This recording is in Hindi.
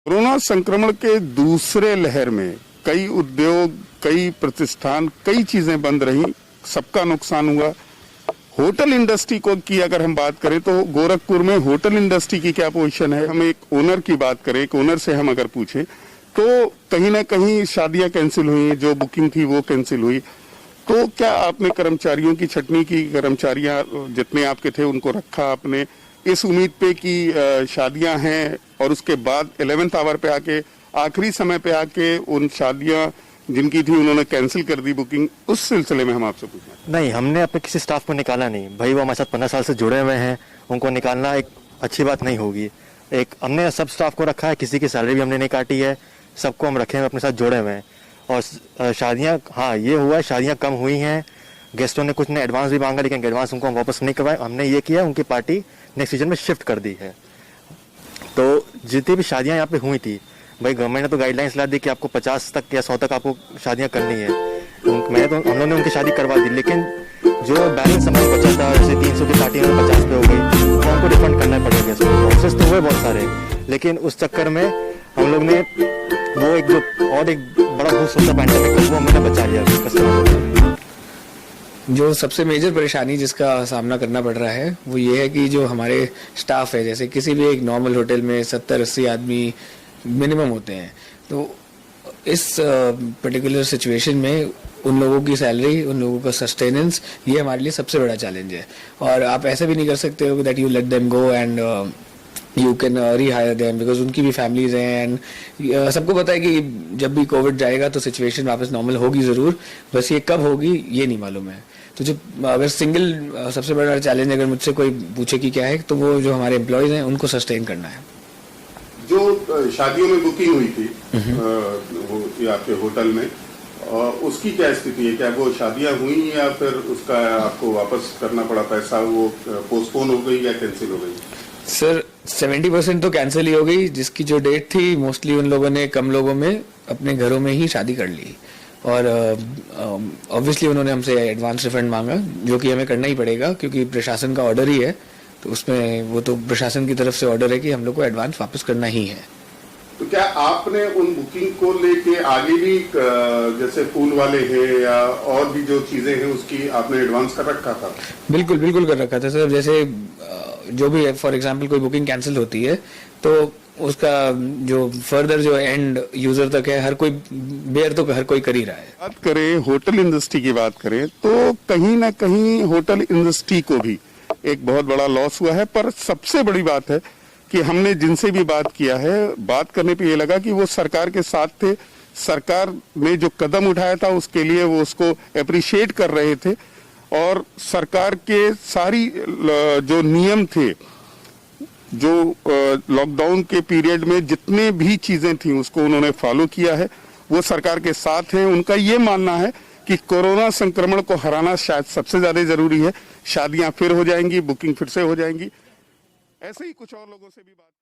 कोरोना संक्रमण के दूसरे लहर में कई उद्योग, कई प्रतिष्ठान, कई चीजें बंद रही, सबका नुकसान हुआ। होटल इंडस्ट्री को की अगर हम बात करें तो गोरखपुर में होटल इंडस्ट्री की क्या पोजीशन है, हम एक ओनर की बात करें, एक ओनर से हम अगर पूछें तो कहीं ना कहीं शादियां कैंसिल हुई, जो बुकिंग थी वो कैंसिल हुई। तो क्या आपने कर्मचारियों की छटनी की, कर्मचारियां जितने आपके थे उनको रखा आपने इस उम्मीद पे कि शादियां हैं और उसके बाद 11th आवर पे आके, आखिरी समय पे आके उन शादियां जिनकी थी उन्होंने कैंसिल कर दी बुकिंग, उस सिलसिले में हम आपसे पूछना। नहीं, हमने अपने किसी स्टाफ को निकाला नहीं भाई, वो हमारे साथ 15 साल से जुड़े हुए हैं, उनको निकालना एक अच्छी बात नहीं होगी। एक हमने सब स्टाफ को रखा है, किसी की सैलरी भी हमने नहीं काटी है, सबको हम रखे हैं, अपने साथ जोड़े हुए हैं। और शादियां, हाँ ये हुआ है, शादियां कम हुई हैं, गेस्टों ने कुछ ने एडवांस भी मांगा, लेकिन एडवांस उनको हम वापस नहीं करवाए। हमने ये किया, उनकी पार्टी नेक्स्ट सीजन में शिफ्ट कर दी है। तो जितनी भी शादियां यहाँ पे हुई थी भाई, गवर्नमेंट ने तो गाइडलाइंस ला दी कि आपको 50 तक या 100 तक आपको शादियां करनी है। हम लोगों ने उनकी शादी करवा दी, लेकिन जो बैलेंस अमाउंट बचा था, जैसे 300 की पार्टी में 50 पे हो गई, तो हमको रिफंड करना पड़ेगा। प्रोसेस तो हुए बहुत सारे, लेकिन उस चक्कर में हम लोग ने वो एक बड़ा बहुत सोचा पैंडेमिक, वो हमने बचा लिया कस्टमर। जो सबसे मेजर परेशानी जिसका सामना करना पड़ रहा है वो ये है कि जो हमारे स्टाफ है, जैसे किसी भी एक नॉर्मल होटल में 70-80 आदमी मिनिमम होते हैं, तो इस पर्टिकुलर सिचुएशन में उन लोगों की सैलरी, उन लोगों का सस्टेनेंस, ये हमारे लिए सबसे बड़ा चैलेंज है। और आप ऐसा भी नहीं कर सकते हो that you let them go and you can rehire them, because उनकी भी फैमिलीज हैं एंड सबको पता है कि जब भी कोविड जाएगा तो सिचुएशन वापस नॉर्मल होगी ज़रूर, बस ये कब होगी ये नहीं मालूम है। तो जो अगर सिंगल सबसे बड़ा चैलेंज अगर मुझसे कोई पूछे कि क्या है, तो वो जो हमारे एम्प्लॉयज़ हैं उनको सस्टेन करना है। जो शादियों में बुकिंग हुई थी वो आपके होटल में, उसकी क्या स्थिति है? क्या वो शादियां हुई या फिर उसका आपको वापस करना पड़ा पैसा, वो पोस्टपोन हो गई या कैंसिल हो गई? सर 70% तो कैंसिल ही हो गई। जिसकी जो डेट थी मोस्टली उन लोगों ने कम लोगों में अपने घरों में ही शादी कर ली, और ऑब्वियसली उन्होंने हमसे एडवांस रिफंड मांगा, जो कि हमें करना ही पड़ेगा क्योंकि प्रशासन का ऑर्डर ही है। तो उसमें वो तो प्रशासन की तरफ से ऑर्डर है कि हम लोग को एडवांस वापस करना ही है। तो क्या आपने उन बुकिंग को लेके आगे भी, जैसे फूल वाले हैं या और भी जो चीजें हैं, उसकी आपने एडवांस कर रखा था? बिल्कुल कर रखा था सर। जैसे जो भी फॉर एग्जांपल कोई बुकिंग कैंसिल होती है तो उसका जो फर्दर जो एंड यूजर तक है, हर कोई बेयर तो हर कोई कर ही रहा है। बात करें होटल इंडस्ट्री की, बात करें तो कहीं ना कहीं होटल इंडस्ट्री को भी एक बहुत बड़ा लॉस हुआ है। पर सबसे बड़ी बात है कि हमने जिनसे भी बात किया है, बात करने पे ये लगा कि वो सरकार के साथ थे, सरकार ने जो कदम उठाया था उसके लिए वो उसको अप्रिशिएट कर रहे थे, और सरकार के सारी जो नियम थे, जो लॉकडाउन के पीरियड में जितने भी चीजें थी उसको उन्होंने फॉलो किया है, वो सरकार के साथ हैं। उनका ये मानना है कि कोरोना संक्रमण को हराना शायद सबसे ज्यादा जरूरी है। शादियां फिर हो जाएंगी, बुकिंग फिर से हो जाएंगी। ऐसे ही कुछ और लोगों से भी बात